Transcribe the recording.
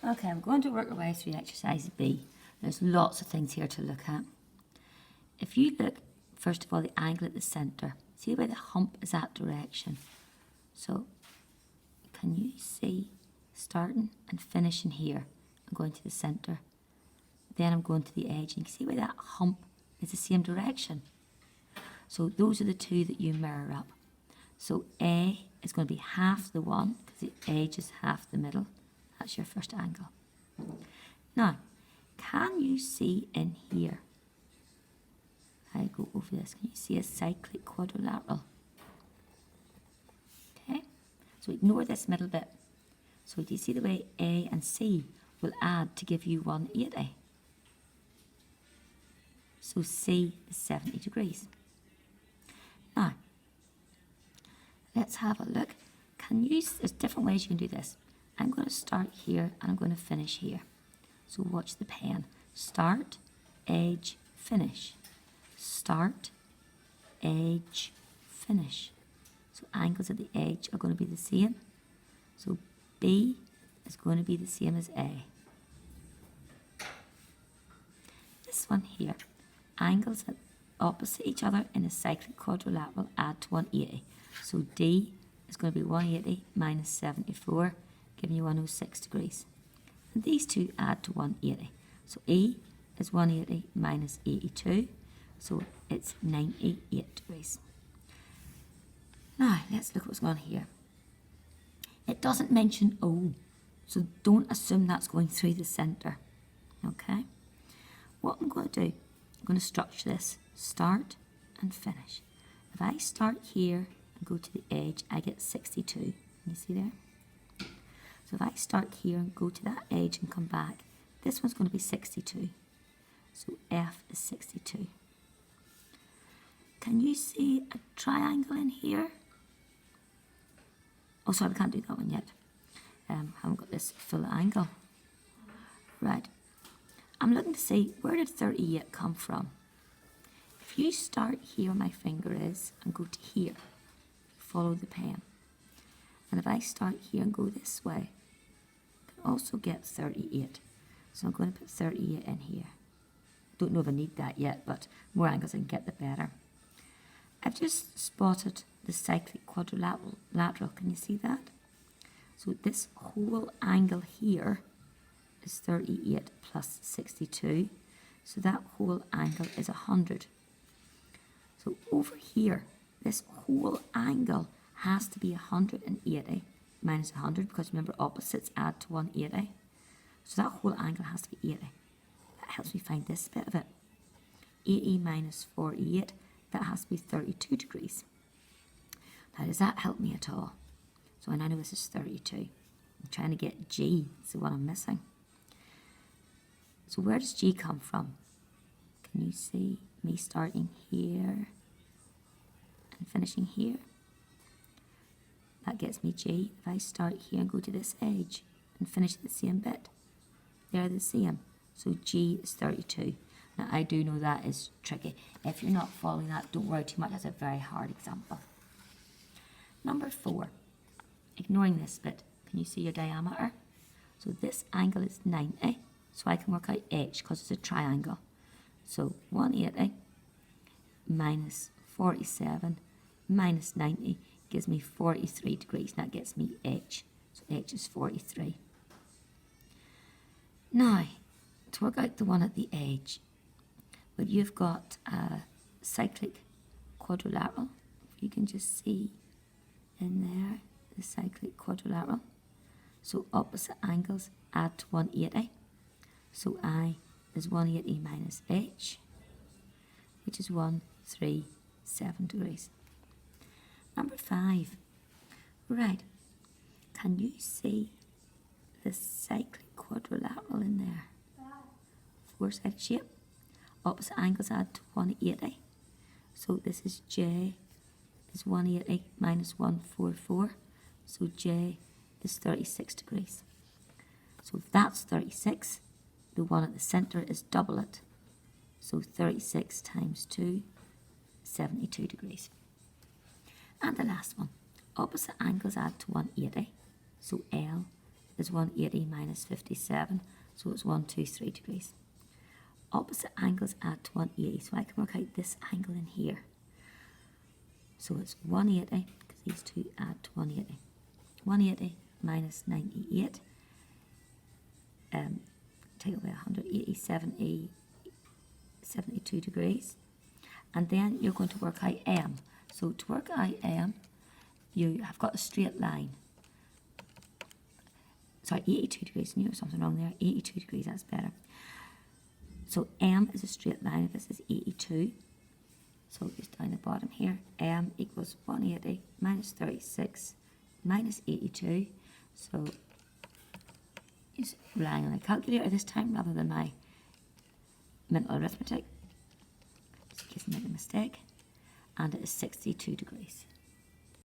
Okay, I'm going to work our way through exercise B. There's lots of things here to look at. If you look, first of all, the angle at the centre, see where the hump is that direction. So, can you see starting and finishing here? I'm going to the centre. Then I'm going to the edge, and you can see where that hump is the same direction. So those are the two that you mirror up. So A is going to be half the one, because the edge is half the middle. That's your first angle. Now, can you see in here? I go over this. Can you see a cyclic quadrilateral? Okay, so ignore this middle bit. So do you see the way A and C will add to give you 180? So C is 70 degrees. Now, let's have a look. There's different ways you can do this. I'm going to start here and I'm going to finish here. So watch the pen. Start, edge, finish. Start, edge, finish. So angles at the edge are going to be the same. So B is going to be the same as A. This one here, angles at opposite each other in a cyclic quadrilateral add to 180. So D is going to be 180 minus 74, giving you 106 degrees. And these two add to 180. So E is 180 minus 82, so it's 98 degrees. Now, let's look at what's going on here. It doesn't mention O, so don't assume that's going through the centre. Okay? What I'm going to do, I'm going to structure this, start and finish. If I start here and go to the edge, I get 62. Can you see there? So if I start here and go to that edge and come back, this one's going to be 62. So F is 62. Can you see a triangle in here? Oh, sorry, we can't do that one yet. Haven't got this full angle. Right. I'm looking to see, where did 38 come from? If you start here where my finger is and go to here, follow the pen. And if I start here and go this way, I can also get 38. So I'm going to put 38 in here. Don't know if I need that yet, but more angles I can get, the better. I've just spotted the cyclic quadrilateral. Can you see that? So this whole angle here is 38 plus 62. So that whole angle is 100. So over here, this whole angle has to be 180 minus 100, because remember opposites add to 180. So that whole angle has to be 80. That helps me find this bit of it. 80 minus 48, that has to be 32 degrees. Now, does that help me at all? So I now know this is 32. I'm trying to get G, it's the one I'm missing. So where does G come from? Can you see me starting here and finishing here? That gets me G. If I start here and go to this edge and finish the same bit, they're the same. So G is 32. Now I do know that is tricky. If you're not following that, don't worry too much. That's a very hard example. Number 4, ignoring this bit, can you see your diameter? So this angle is 90, so I can work out H because it's a triangle. So 180 minus 47 minus 90 gives me 43 degrees. That gets me H. So H is 43. Now, to work out the one at the edge, but you've got a cyclic quadrilateral. If you can just see in there, the cyclic quadrilateral. So opposite angles add to 180. So I is 180 minus H, which is 137 degrees. Number 5. Right. Can you see the cyclic quadrilateral in there? 4-sided shape. Opposite angles add to 180. So this is J is 180 minus 144. So J is 36 degrees. So if that's 36, the one at the centre is double it. So 36 times 2, 72 degrees. And the last one, opposite angles add to 180. So L is 180 minus 57, so it's 123 degrees. Opposite angles at 180, so I can work out this angle in here. So it's 180, because these two add to 180. 180 minus 98, take away 180, 70, 72 degrees. And then you're going to work out M. So to work out M, you have got a straight line. Sorry, 82 degrees, I knew there was something wrong there. 82 degrees, that's better. So M is a straight line, this is 82. So just down the bottom here, M equals 180 minus 36 minus 82. So just relying on a calculator this time rather than my mental arithmetic, just in case I make a mistake. And it is 62 degrees.